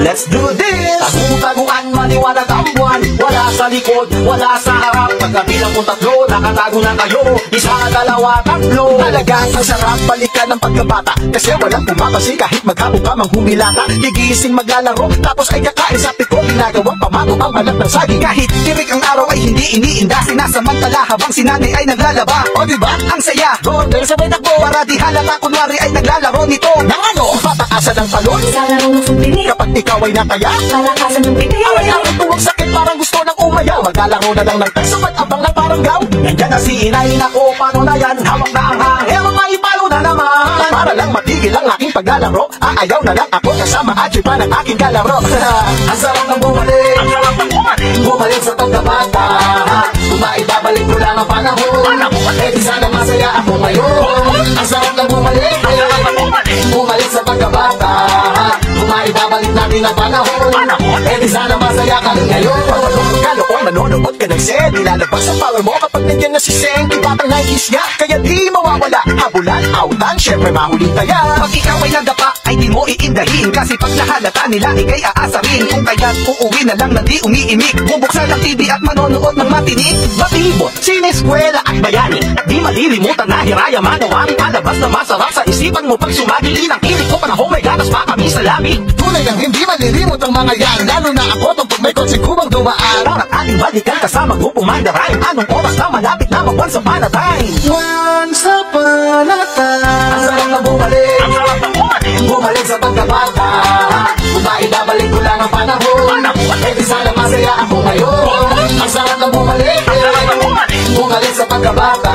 Let's do this! Tagu-taguan, maliwanag ang buwan. Wala sa likod, wala sa harap. Pagkabilang kong tatlo, nakatago na kayo. Isa, dalawa, tatlo. Talagang ang sarap balikan ng pagkabata. Kasi walang pumapasi kahit maghapon ka mang humilata. Gigising maglalaro, tapos ay kakain sa piko. Ginagawang pamato ang balat ng saging. Kahit tirik ang araw ay hindi iniinda. Sinasamantala habang si nanay ay naglalaba. O diba? Ang saya! Order sabay takbo. Para di halata kunwari ay naglalaro nito. Nang ano? Pataasan ng talon. Sa larong ng sumpili. Kapag ikaw ay nataya, Palakasan ng piti. aray-aray tuwag sakit parang gusto ng umayaw. Maglalaro na lang ng text, sabay abang ng parang gaw. Nandiyan na si inay, nako paano na yan? Hawak na ang hangel, maipalo na naman. Para lang matigil ang aking paglalaro, aayaw na lang ako kasama at pa ng aking kalaro. Ang sarap ng bumalik, ang sarap ng bumalik. Bumalik sa pagkabata, kung maibabalik ko lang ang panahon. Eh di sana masaya ako ngayon. Ang sarap ng bumalik, bumalik sa pagkabata, kung maibabalik natin ang panahon. Eh di sana masaya ka rin ngayon. Kalokoy, manonood ka ng set, ilalabas ang power mo kapag nandiyan na si Seng. Di batang 90s nga, kaya di mawawala. Habulan, outan, syempre mahuling taya. Pag ikaw ay nadapa, ay di mo iindahin. Kasi pag nahalata nila, ikay aasarin. Kung kaya't uuwi na lang na di umiimik. Bubuksan ang TV at manonood ng matinik. Batibot, sineskwela at bayani. At di malilimutan na hiraya manawari. Palabas na masarap sa isipan mo pag sumagil. Inang kilig ko panahon may gatas pa kami sa labi. Tunay lang hindi malilimot ang mga yan. Lalo na ako pag may kotse kubang dumaan. At ating balikan kasama grupong mandarayang. Anong oras na malapit na mag-once upon a time. Once upon a time. Ang sarap na bumalik, ang sarap na bumalik. Bumalik sa pagkabata, kung maibabalik ko lang ang panahon. Eh di sana masaya ako ngayon. Ang sarap na bumalik, bumalik sa pagkabata,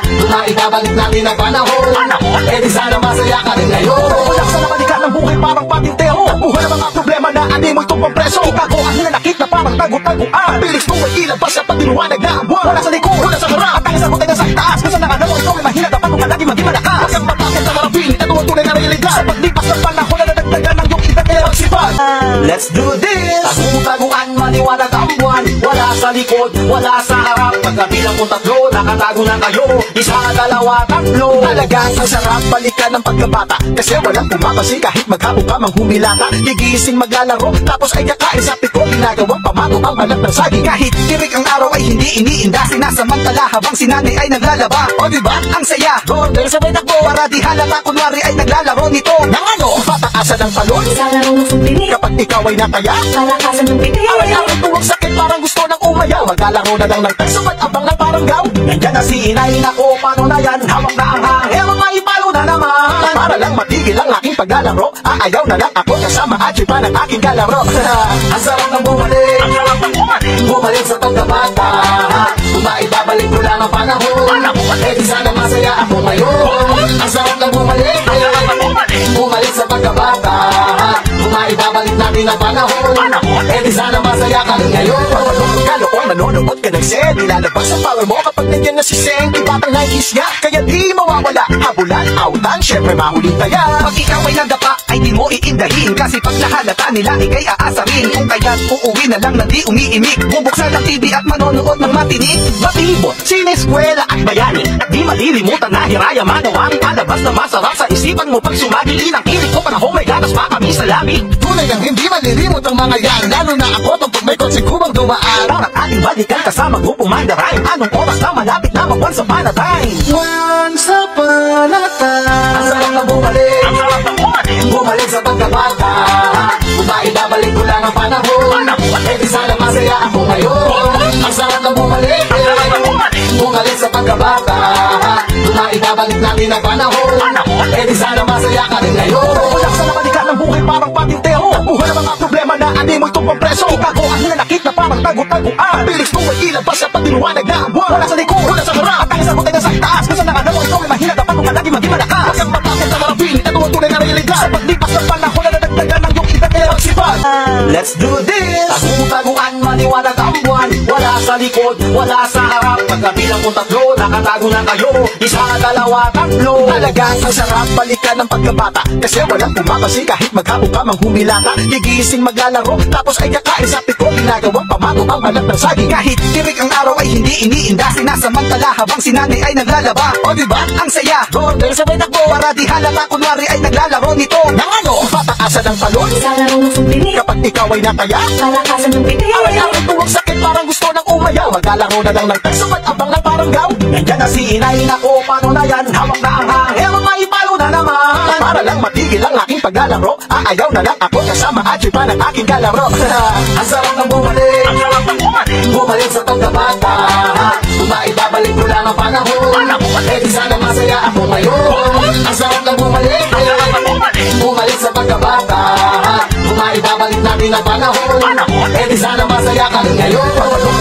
kung maibabalik natin ang panahon. Eh di sana masaya ka rin ngayon. Wala sa nabalikan ng buhay parang patintero. Buhay ng mga problema na ani mo itong pampreso. Itago ang hinanakit na parang tago-taguan. Bilis mo ay ilabas sa pagdinuwanag na ang buwan. Wala sa likod, wala sa harap. At ang isang butay na sa itaas. Kung saan nakalaw, ikaw ay mahina. Dapat kung lagi maging malakas. Huwag kang matakot sa marapin. Ito ang tunay na realidad. Sa paglipas ng panahon na nadagdagan ng iyong edad kaya magsipag. Let's do this! Tagu-taguan, maliwanag ang buwan. Wala sa likod, wala sa harap. Pagkabilang kong tatlo, nakatago na kayo. Isa, dalawa, tatlo. Talagang ang sarap balikan ng pagkabata. Kasi walang pumapasi kahit maghapon ka mang humilata. Gigising maglalaro, tapos ay kakain sa piko. Ginagawang pamato ang balat ng saging. Kahit tirik ang araw ay hindi iniinda. Sinasamantala habang si nanay ay naglalaba. O diba? Ang saya! Order sabay takbo. Para di halata kunwari ay naglalaro nito. Nang ano? Pataasan ng talon. Sa larong ng sumpili. Kapag ikaw ay nataya, Palakasan ng piti. aray-aray tuwag sakit parang gusto ng umayaw. Maglalaro na lang ng text, sabay abang ng parang gaw. Nandiyan na si inay, nako paano na yan? Hawak na ang hangel, maipalo na naman. Para lang matigil ang aking paglalaro, aayaw na lang ako kasama at pa ng aking kalaro. Ang sarap ng bumalik, ang sarap ng bumalik. Bumalik sa pagkabata, kung maibabalik ko lang ang panahon. Eh di sana masaya ako ngayon. Ang sarap ng bumalik, bumalik sa pagkabata, kung maibabalik natin ang panahon. Eh di sana masaya ka rin ngayon. Kalokoy, manonood ka ng set, ilalabas ang power mo kapag nandiyan na si Seng. Di batang 90s nga, kaya di mawawala. Habulan, outan, syempre mahuling taya. Pag ikaw ay nadapa, ay di mo iindahin. Kasi pag nahalata nila, ikay aasarin. Kung kaya't uuwi na lang na di umiimik. Bubuksan ang TV at manonood ng matinik. Batibot, sineskwela at bayani. At di malilimutan na hiraya manawari. Palabas na masarap sa isipan mo pag sumagil. Inang kilig ko panahon may gatas pa kami sa labi. Tunay lang hindi malilimot ang mga yan. Lalo na ako pag may kotse kubang dumaan. At ating balikan kasama grupong mandarayang. Anong oras na malapit na mag-once upon a time. Once upon a time. Ang sarap na bumalik, ang sarap na bumalik. Bumalik sa pagkabata, kung maibabalik ko lang ang panahon. Eh di sana masaya ako ngayon. Ang sarap na bumalik, bumalik sa pagkabata, kung maibabalik natin ang panahon. Eh di sana masaya ka rin ngayon. Wala sa nabalikan ng buhay parang patintero. Buhay ng mga problema na ani mo itong pampreso. Itago ang hinanakit na parang tago-taguan. Bilis mo ay ilabas sa pagdinuwanag na ang buwan. Wala sa likod, wala sa harap. At ang isang butay na sa itaas. Kung saan nakalaw, ikaw ay mahina. Dapat kung lagi maging malakas. Huwag kang matakot sa marapin. Ito ang tunay na realidad. Sa paglipas ng panahon na nadagdagan ng iyong edad kaya magsipag. Let's do this! Tagu-taguan, maliwanag ang buwan. Wala sa likod, wala sa harap. Pagkabilang kong tatlo, nakatago na kayo. Isa, dalawa, tatlo. Talagang ang sarap balikan balikan ng pagkabata, kasi walang pumapasi kahit maghapon ka mang humilata. Gigising maglalaro, tapos ay kakain sa piko, ginagawang pamato ang balat ng saging. Kahit tirik ang araw ay hindi iniinda, sinasamantala habang si nanay ay naglalaba. O diba, ang saya, order sabay takbo, para di halata kunwari ay naglalaro nito. Nang ano, pataasan ng talon Sa laro ng sumpili, kapag ikaw ay nataya. palakasan ng piti. Aray-aray tuwag sakit, parang gusto ng umayaw. Maglalaro na lang ng tagsumat, abang lang parang gaw. Nandyan na si inay, nako paano na yan, hawak na ang hangel, maipalo na naman. Para lang matigil ang aking paglalaro, aayaw na lang ako kasama at pa ng aking kalaro. Ang sarap ng bumalik, ang sarap ng bumalik sa pagkabata. Kung maibabalik ko lang ang panahon, eh di sana masaya ako ngayon. Ang sarap ng bumalik, bumalik sa pagkabata. Kung maibabalik natin ang panahon, eh di sana masaya ka rin ngayon.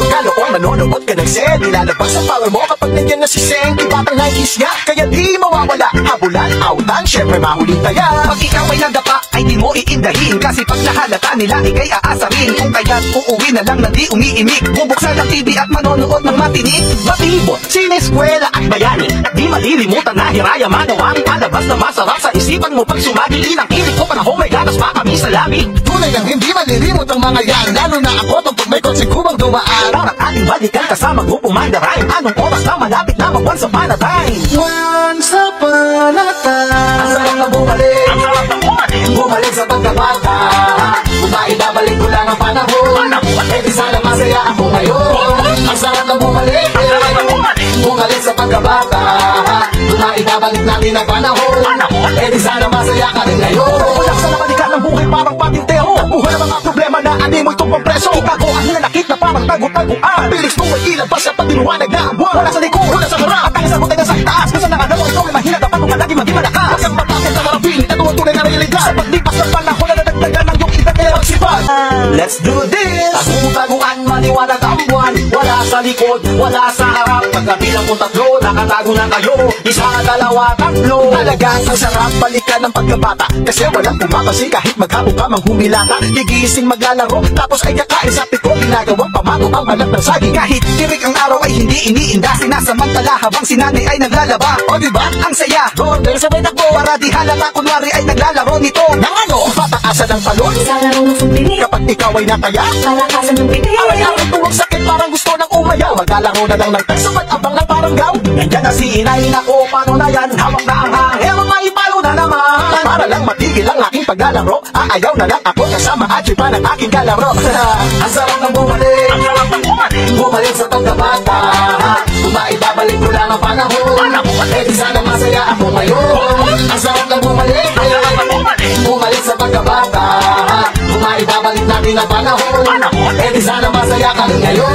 Kaloon, manonood ka ng set, nilalabas ang power mo kapag nandiyan na si Seng. Di batang 90s nga, kaya di mawawala. Habulan, outan, syempre mahuling taya. Pag ikaw ay nadapa, ay di mo iindahin, kasi pag nahalata nila, ikay aasarin. Kung kaya't uuwi na lang na di umiimik, bubuksan ang TV at manonood ng matinik. Batibot, sineskwela at bayani, at di malilimutan na hiraya manawang palabas na masarap sa isipan mo. Pag sumagilin ang kilig ko, panahon may gatas pa kami sa labi. Tunay lang hindi malilimot ang mga yan, lalo na ako tungkol may konsekubang dumaan. At ating balikan kasama grupong Mandarin. Anong oras na malapit na mag-once upon a time? Once upon a time. Ang sarap na bumalik, ang sarap na bumalik sa pagkabata. Kung maibabalik ko lang ang panahon, eh di sana masaya ako ngayon. Ang sarap na bumalik, bumalik sa pagkabata. Kung maibabalik natin ang panahon, eh di sana masaya ka rin ngayon. Wala sa nabalikan ng buhay parang patintero, buhay ng mga problema na animoy itong pampreso. Itago ang hinanakit na parang tago-taguan, bilis mo ay ilabas sa pagdinuwanag na buwan. Wala sa likod, wala sa harap, at ang sagot ay nasa itaas. Kung saan nakadalo, ikaw ay mahina, dapat kung lagi maging malakas. Huwag kang matakot sa harapin, ito ang tunay na realidad. Sa paglipas ng panahon na nadagdagan ng iyong edad kaya magsipag. Let's do this! Tagu-taguan, maliwanag ang buwan, wala sa likod, wala sa harap. Pagkabilang kong tatlo, nakatago na kayo, isa, dalawa, tatlo. Talagang ang sarap balikan ng pagkabata, kasi walang pumapasi kahit maghapon ka mang humilata. Gigising maglalaro, tapos ay kakain sa piko, ginagawang pamato ang balat ng saging. Kahit tirik ang araw ay hindi iniinda, sinasamantala habang si nanay ay naglalaba. O diba, ang saya, order sabay takbo, para di halata kunwari ay naglalaro nito. Nang ano, pataasan ng talon Sa laro ng sumpili, kapag ikaw ay nataya. palakasan ng piti. Aray-aray tuwag sakit, parang gusto ng umayaw. Maglalaro na lang ng tagsumat, abang lang parang gaw. Nandyan na si inay, nako paano na yan, hawak na ang hangel, maipalo na naman. Para lang matigil ang aking paglalaro, aayaw na lang ako kasama at pa ng aking kalaro. Ang sarap ng bumalik, ang sarap ng bumalik sa pagkabata. Kung maibabalik ko lang ang panahon, eh di sana masaya ako ngayon. Ang sarap ng bumalik, bumalik sa pagkabata. Kung maibabalik natin ang panahon, eh di sana masaya ka rin ngayon.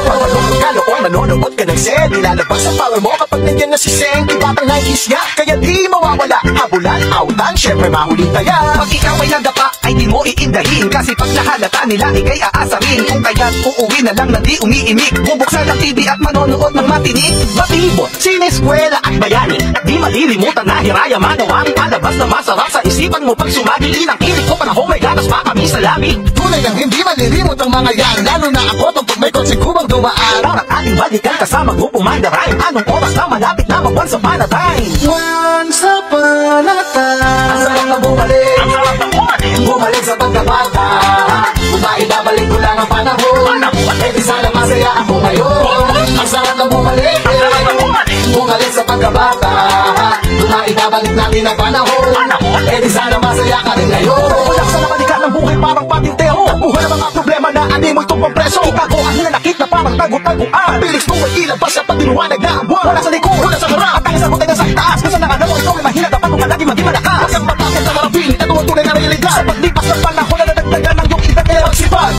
Kaloon, manonood ka ng set, nilalabas ang power mo kapag nandiyan na si Seng. Di batang 90s nga, kaya di mawawala. Habulan, outan, syempre mahuling taya. Pag ikaw ay nadapa, ay di mo iindahin, kasi pag nahalata nila, ikay aasarin. Kung kaya't uuwi na lang na di umiimik, bubuksan ang TV at manonood ng matinik. Batibot, sineskwela at bayani, at di malilimutan na hiraya manawang palabas na masarap sa isipan mo. Pag sumagilin ang kilig ko, panahon may gatas pa kami sa labi. Tunay lang hindi malilimot ang mga yan, lalo na ako tungkol may konsekubang dumaan. At ating balikan kasama grupong Mandarin. Anong oras na malapit na mag-once upon a time? Once upon a time. Ang sarap na bumalik, ang sarap na bumalik sa pagkabata. Kung maibabalik ko lang ang panahon, eh di sana masaya ako ngayon. Ang sarap na bumalik, bumalik sa pagkabata. Kung maibabalik natin ang panahon, eh di sana masaya ka rin ngayon. Wala sa nabalikan ng buhay parang patintero, buhay ng mga problema na animoy itong pampreso. Itago ang hinanakit na parang tago-taguan, bilis mo ay ilabas sa pagdinuwanag na buwan. Wala sa likod, wala sa harap, at ang sagot ay nasa itaas. Kung saan nakadalo, ikaw ay mahina, dapat kung lagi maging malakas. Huwag kang matakot sa harapin, ito ang tunay na realidad. Sa paglipas ng panahon na nadagdagan ng iyong edad kaya magsipag.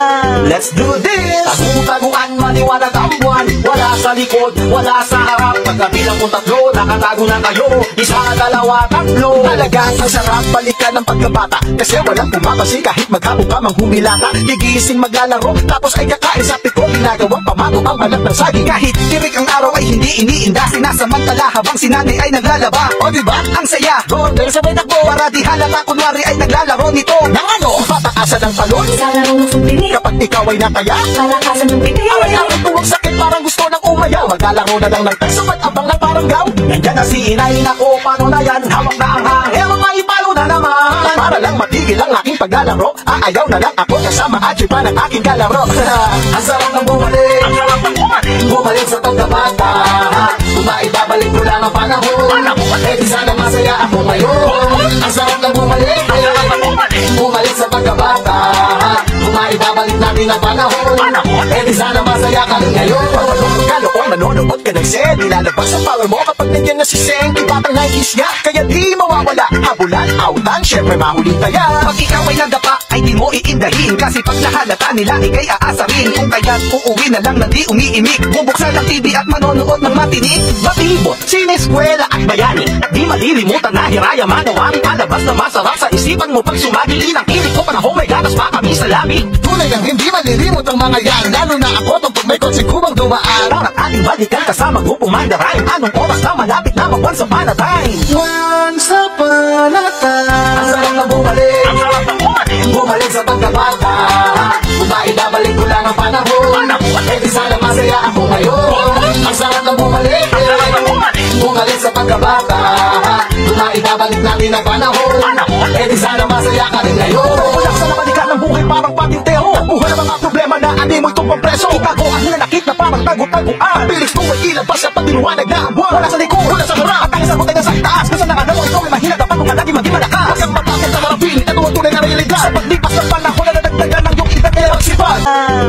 Let's do this! Tagu-taguan, maliwanag ang buwan, wala sa likod, wala sa harap. Pagkabilang kong tatlo, nakatago na kayo, isa, dalawa, tatlo. Talagang ang sarap balikan ng pagkabata, kasi walang pumapasi kahit maghapon ka mang humilata. Gigising maglalaro, tapos ay kakain sa piko, ginagawang pamato ang balat ng saging. Kahit tirik ang araw ay hindi iniinda, sinasamantala habang si nanay ay naglalaba. O diba, ang saya, order sabay takbo, para di halata kunwari ay naglalaro nito. Nang ano, pataasan ng talon Sa laro ng sumpili, kapag ikaw ay nataya. palakasan ng piti. Aray-aray tuwag sakit, parang gusto ng umayaw. Maglalaro na lang ng tagsumat, abang lang parang gaw. Nandyan na si inay, nako paano na yan, hawak na ang hangel, maipalo na naman. Para lang matigil ang aking paglalaro, ayaw na lang ako kasama at pa ng aking kalaro. Ang sarap ng bumalik, ang sarap ng bumalik, bumalik sa pagkabata. Kung maibabalik ko lang ang panahon, eh di sana masaya ako ngayon. Ang sarap ng bumalik, ang sarap ng bumalik, bumalik sa pagkabata. Kung maibabalik natin ang panahon, eh di sana masaya ka rin ngayon. Kalokohan, nanonood ka ng set, nilalabas ang power mo kapag nandiyan na si Seng. Iba pang 90s niya, kaya di mawawala. Habulan, outan, syempre mahuling taya. Pag ikaw ay nadapa, ay di mo iindahin, kasi pag nahalata nila, ikay aasarin. Kung kaya't uuwi na lang na di umiimik, bubuksan ang TV at manonood ng matinik. Batibot, sineskwela at bayani, at di malilimutan na hiraya manawang palabas na masarap sa isipan mo pag sumagili ng kilik ko. Panahon may gatas pa kami sa labi. Tunay nang hindi malilimot ang mga yan, lalo na ako tungkol may kotse kubang dumaan. Araw ng ating balikan kasama grupong mandaray. Anong oras na malapit na mag-once upon a time? Once upon a time. Ang sarap na bumalik, ang sarap na bumalik, bumalik sa pagkabata. Kung maibabalik ko lang ang panahon, eh di sana masaya ako ngayon. Ang sarap na bumalik, ang sarap na bumalik, bumalik sa pagkabata. Kung maibabalik natin ang panahon, eh di sana masaya ka rin ngayon. Wala sa nabalikan ng buhay parang patintero, buhay ng mga problema na ani mo itong pampreso. Itago ang hinanakit na parang tago-taguan, bilis mo ay ilabas sa pagdinuwanag na buwan. Wala sa likod, wala sa harap, at ang isang butay na sa itaas. Kung saan na mo ikaw ay mahina, dapat kung lagi maging malakas. Huwag kang matakit sa marapin, ito ang tunay na realidad. Sa paglipas ng panahon na nadagdagan ng iyong edad kaya magsipag.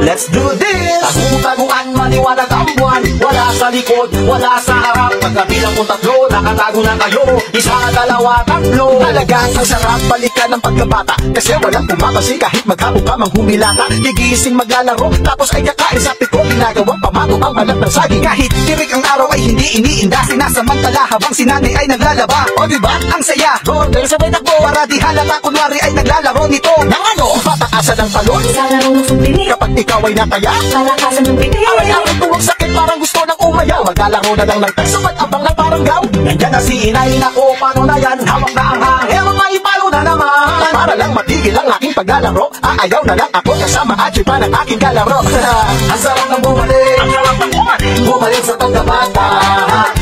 Let's do this! Tagu-taguan, maliwanag ang buwan, wala sa likod, wala sa harap. Pagkabilang kong tatlo, nakatago na kayo. Isa, dalawa, tatlo. Talagang ang sarap balikan ng pagkabata, kasi walang pumapasi kahit maghapon ka mang humilata. Gigising maglalaro, tapos ay kakain sa piko, ginagawang pamato ang balat ng saging. Kahit tirik ang araw ay hindi iniinda, sinasamantala habang si nanay ay naglalaba. O diba, ang saya, order sabay takbo, para di halata kunwari ay naglalaro nito. Nang ano, pataasan ng talon, Sa laro ng sumpili, kapag ikaw ay nataya, palakasan ng piti. aray-aray tuwag sakit, parang gusto ng umayaw. Maglalaro na lang ng tagsumat abang ng parang gaw. Nandyan na si inay, nako paano na yan, hawak na ang hangin, maipalo na naman. Para lang matigil ang aking paglalaro, ayaw na lang ako kasama at pa ng aking kalaro. Ang sarap ng bumalik, ang sarap ng bumalik, bumalik sa pagkabata.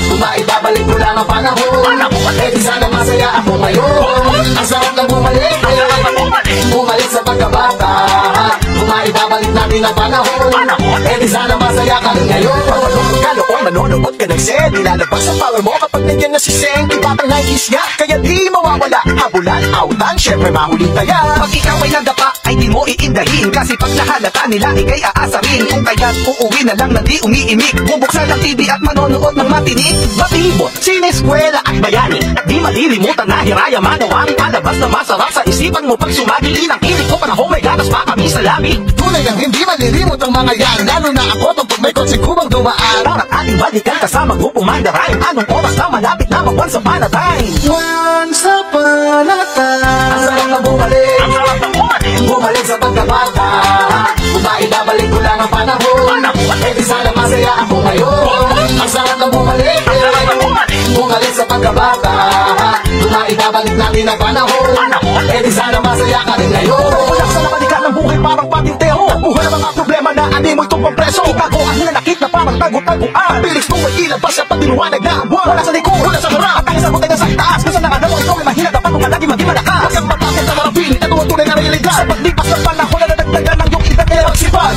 Kung maibabalik ko lang ang panahon, eh di sana masaya ako ngayon. Ang sarap ng bumalik, ang sarap ng bumalik, bumalik sa pagkabata. Kung maibabalik natin ang panahon, eh di sana masaya ka rin ngayon. Kalokohan, nanonood ka ng set, nilalabas ang power mo kapag nandiyan na si Seng. Iba pang 90s niya, kaya di mawawala. Habulan, outan, syempre mahuling taya. Pag ikaw ay nadapa, ay di mo iindahin, kasi pag nahalata nila, ikay aasarin. Kung kaya't uuwi na lang na di umiimik, bubuksan ang TV at manonood ng matinik. Batibot, sineskwela at bayani, at di malilimutan na hiraya manawang palabas na masarap sa isipan mo pag sumagili ng kilik ko. Panahon may gatas pa kami sa labi. Tunay nang hindi malilimot ang mga yan, lalo na ako tungkol may kotse kubang dumaan. Araw ng ating balikan kasama grupong mandaray. Anong oras na malapit na mag-once upon a time? Once upon a time. Ang sarap na bumalik, ang sarap na bumalik, bumalik sa pagkabata. Kung maibabalik ko lang ang panahon, eh di sana masaya ako ngayon. Ang sarap na bumalik, ang sarap na bumalik, bumalik sa pagkabata. Kung maibabalik natin ang panahon, eh di sana masaya ka rin ngayon. Wala sa nabalikan ng buhay parang patintero, buhay ng mga problema na ani mo itong pampreso. Itago ang hinanakit na parang tago-taguan, bilis mo ay ilabas sa pagdinuwanag na buwan. Wala sa likod, wala sa harap, at ang isang butay na sa itaas. Kung saan nakadamo ikaw ay mahina, dapat kung lagi maging malakas. Huwag kang matakit sa marapin, ito ang tunay na realidad. Sa paglipas ng panahon na nadagdagan ng iyong edad kaya magsipag.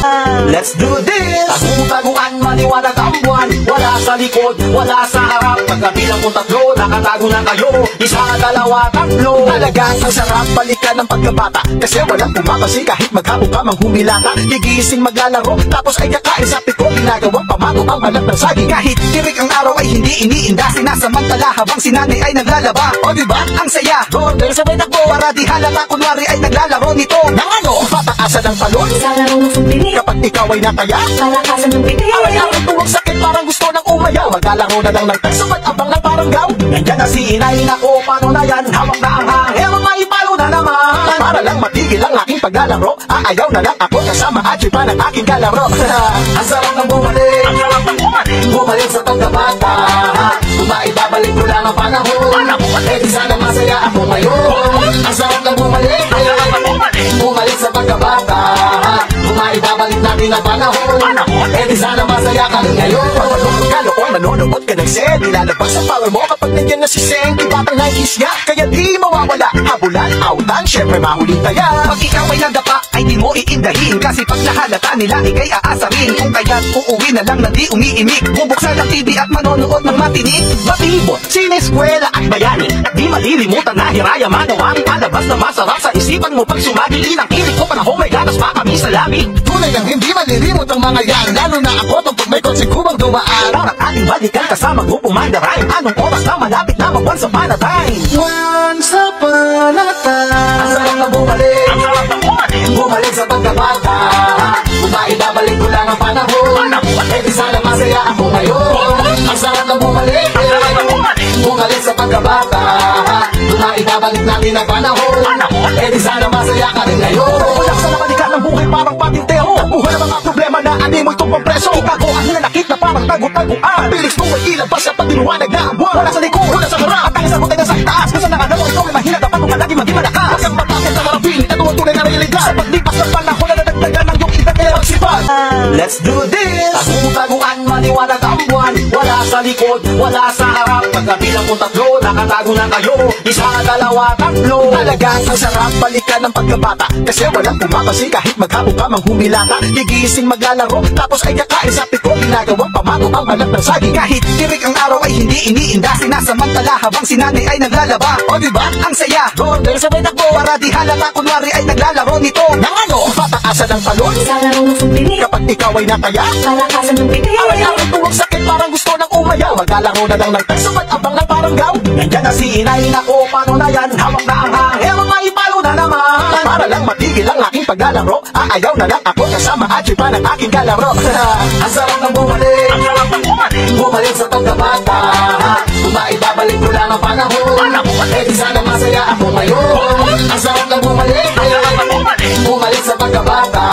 Let's do this! Tagu-taguan, maliwanag ang buwan, wala sa likod, wala sa harap. Pagkabilang kong tatlo, nakatago na kayo. Isa, dalawa, tatlo. Talagang ang sarap balikan ng pagkabata, kasi walang pumapasi kahit maghapon ka mang humilata. Gigising maglalaro, tapos ay kakain sa piko, ginagawang pamato ang balat ng saging. Kahit tirik ang araw ay hindi iniinda, sinasamantala habang si nanay ay naglalaba. O diba, ang saya, order sabay takbo, para di halata kunwari ay naglalaro nito. Nang ano, pataasan ng talon, Sa laro ng sumpili, kapag ikaw ay nataya, palakasan ng piti. aray-aray tuwag sakit, parang gusto ng umayaw. Maglalaro na lang ng tagsumat abang ng parang gaw. Nandyan na si inay, nako paano na yan, hawak na ang hangin, maipalo na naman. Para lang matigil ang aking paglalaro, ayaw na lang ako kasama at pa ng aking kalaro. Ang sarap ng bumalik, ang sarap ng bumalik, bumalik sa pagkabata. Kung maibabalik ko lang ang panahon, eh di sana masaya ako ngayon. Ang sarap ng bumalik, ang sarap ng bumalik, bumalik sa pagkabata. Kung maibabalik natin ang panahon, eh di sana masaya ka rin ngayon. Kalokohan, nanonood ka ng set, ilalabas ang power mo kapag nandiyan na si Seng. Iba pang 90s niya, kaya di mawawala. Habulan, outan, syempre mahuling taya. Pag ikaw ay nadapa, ay di mo iindahin, kasi pag nahalata nila, ikay aasarin. Kung kaya't uuwi na lang na di umiimik, bubuksan ang TV at manonood ng matinik. Batibot, sineskwela at bayani, at di malilimutan na hiraya manawang palabas na masarap sa isipan mo pag sumagi. Ilang kilig ko panahon may gatas pa kami sa labi. Tunay nang hindi malilimot ang mga yan, lalo na ako tungkol may kotse kubang dumaan. Araw ng ating balikan kasama grupong Mandaray. Anong oras na malapit na mag-once upon a time? Once upon a time, Ang sarap na bumalik, ang sarap na bumalik, bumalik sa pagkabata. Kung maibabalik ko lang ang panahon, eh di sana masaya ako ngayon. Ang sarap na bumalik, ang sarap na bumalik, bumalik sa pagkabata. Kung maibabalik natin ang panahon, eh di sana masaya ka rin ngayon. Ulak sa nakalikan ng buhay parang patintero, buhay ng mga problema na ani mo itong pampreso. Itago ang nanakit na parang tago-taguan, bilis mo ay ilabas sa pagdinuwanag na buwan. Wala sa likod, wala sa harap, at ang isang butay na sa itaas. Kung saan nakadalo, ikaw ay mahina, dapat mo lagi maging malakas. Huwag kang matakit sa marapin, ito ang tunay na realidad. Sa paglipas ng panahon na nadagdagan ng iyong edad kaya magsipag. Let's do this! Tagu-taguan, maliwanag ang buwan, wala sa likod, wala sa harap. Pagkabilang kong tatlo, nakatago na kayo. Isa, dalawa, tatlo. Talagang ang sarap balikan ng pagkabata, kasi walang pumapasi kahit maghapon ka mang humilata. Gigising maglalaro, tapos ay kakain sa piko, ginagawang pamato ang balat ng saging. Kahit tirik ang araw ay hindi iniinda, sinasamantala habang si nanay ay naglalaba. O diba, ang saya, order sabay takbo, para di halata kunwari ay naglalaro nito. Nang ano, pataasan ng talon, Sa laro ng sumpili, kapag ikaw ay nataya, palakasan ng piti. aray-aray tuwag sakit, parang gusto ng umayaw. Maglalaro na lang ng peso at abang ng parang gaw. Nandyan na si inay, nako, paano na yan? Hawak na ang hangel, maipalo na naman. Para lang matigil ang aking paglalaro, aayaw na lang ako kasama at siya pa ng aking kalaro. Ang sarap ng bumalik, ang sarap ng bumalik, bumalik sa pagkabata. Kung maibabalik ko lang ang panahon, eh di sana masaya ako ngayon. Ang sarap ng bumalik, ang sarap ng bumalik, bumalik sa pagkabata.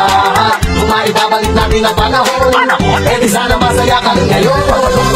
Kung maibabalik natin ang panahon, eh di sana masaya ka rin ngayon.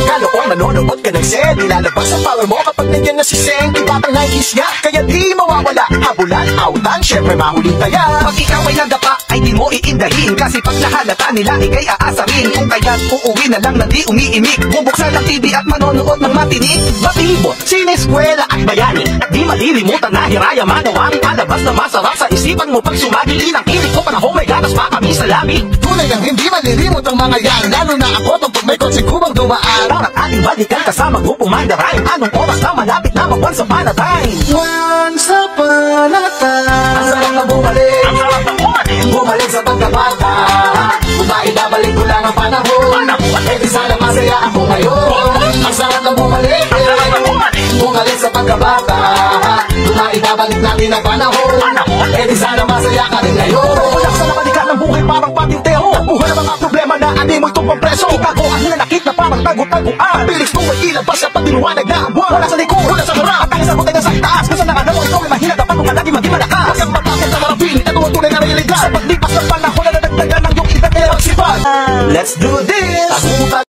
Kaloong nanonood ka ng set, ilalabas ang power mo kapag nandiyan na si Seng. Iba pang 90s niya, kaya di mawawala. Habulan, outan, syempre mahuling taya. Pag ikaw ay nadapa, ay di mo iindahin, kasi pag nahalata nila, ikay aasarin. Kung kaya't uuwi na lang na di umiimik, bubuksan ang TV at manonood ng matinik. Batibot, sineskwela at bayani, at di malilimutan na hiraya manawang palabas na masarap sa isipan mo pag sumagi. Ilang kilig ko panahon may gatas pa kami sa labi. tunay nang hindi malilimot ang mga yan, lalo na ako tungkol may kotse kubang dumaan. Araw ng ating balikan kasama grupong Mandaray. Anong oras na malapit na mag-once upon a time? Once upon a time, Ang sarap na bumalik, ang sarap na bumalik, bumalik sa pagkabata. Kung maibabalik ko lang ang panahon, eh di sana masaya ako ngayon. Ang sarap na bumalik, ang sarap na bumalik, bumalik sa pagkabata. Kung maibabalik natin ang panahon, eh di sana masaya ka rin ngayon. Ulak sa nakalikan ng buhay parang patintero, buhay ng mga problema na ani mo itong pampreso. Itago ang nanakit na parang tago-taguan, bilis mo ay ilabas sa pagdinuwanag na buwan. Wala sa likod, wala sa harap, at ang isang butay na sa itaas. Kung saan nakadalo, ikaw ay mahina, dapat mo lagi maging malakas. Huwag kang matakit sa marapin, ito ang tunay na realidad. Sa paglipas ng panahon na nadagdagan ng iyong edad kaya magsipag. Let's do this!